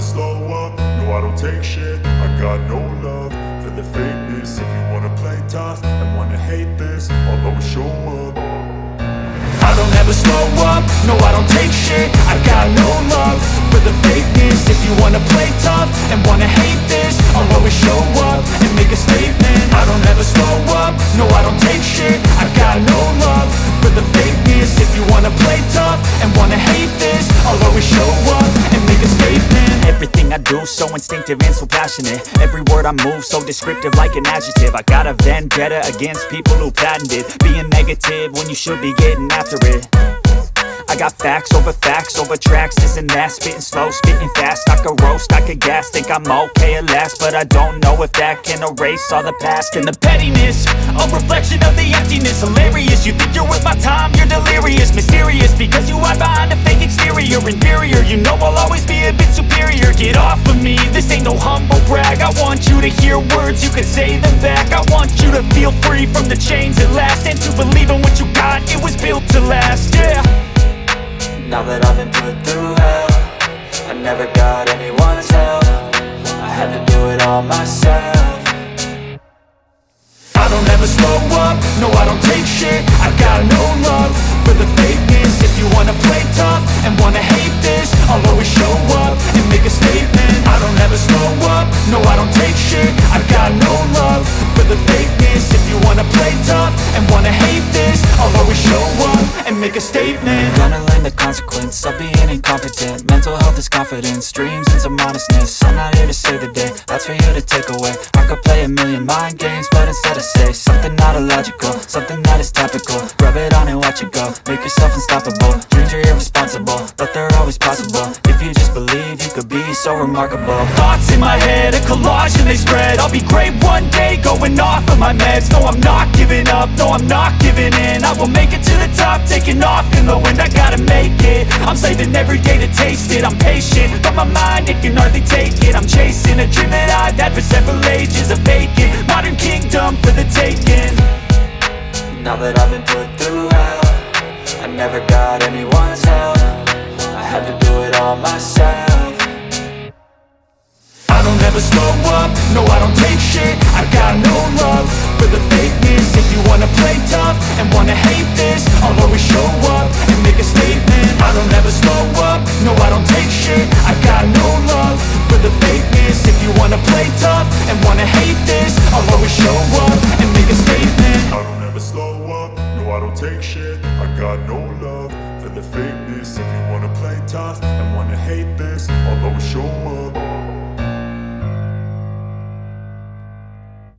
slow up, no I don't take shit. I got no love for the fakeness. If you wanna play tough and wanna hate this, I'll always show up. I don't ever slow up, no I don't take shit. I got no love for the fakeness. If you wanna play tough and wanna hate this, I'll always show up and make a statement. I don't ever slow up, no I don't take shit. I got no love for the fakeness. If you wanna play tough and wanna hate this, I'll always show up and make a statement. Everything I do so instinctive and so passionate. Every word I move so descriptive like an adjective. I got a vendetta against people who patented being negative when you should be getting after it. I got facts over tracks, this and that. Spitting slow, spitting fast. I could roast, I could gas. Think I'm okay at last, but I don't know if that can erase all the past. And the pettiness, a reflection of the emptiness. Hilarious, you think you're worth my time, you're delirious. Mysterious, because you hide behind a fake exterior. Inferior, you know I'll always be a bit superior. Get off of me, this ain't no humble brag. I want you to hear words, you can say them back. I want you to feel free from the chains at last, and to believe in what you got, it was built to last, yeah. Now that I've been put through hell, I never got anyone's help. I had to do it all myself. I don't ever slow up, no I don't take shit. I got no love for the fakeness. If you wanna play tough and wanna hate this, I'll always show up and make a statement. I don't ever slow up, no I don't take shit. I got no love for the fakeness. If you wanna play tough and wanna hate this, I'll always show up and make a statement. Gonna learn the consequence of being incompetent. Mental health is confidence, dreams and some honestness. I'm not here to save the day, that's for you to take away. I could play a million mind games, but instead I say something not illogical, something that is topical. Rub it on and watch it go, make yourself unstoppable. Dreams are irresponsible, but they're always possible. If you just believe, you could be so remarkable. Thoughts in my head, a collage and they spread. I'll be great one day, going off of my meds. No, I'm not giving up, no, I'm not giving in. I will make it to the top, taking off in the wind. I gotta make it, I'm saving every day to taste it. I'm patient, but my mind, it can hardly take it. I'm chasing a dream that I've had for several ages. A vacant, modern kingdom for the taking. Now that I've been put through hell, I never got anyone's help. I had to do it all myself. I don't ever slow up, no I don't take shit. I got no love for the fakeness. If you wanna play tough and wanna hate this, I'll always show up and make a statement. I don't ever slow up, no I don't take shit. I got no love for the fakeness. If you wanna play tough and wanna hate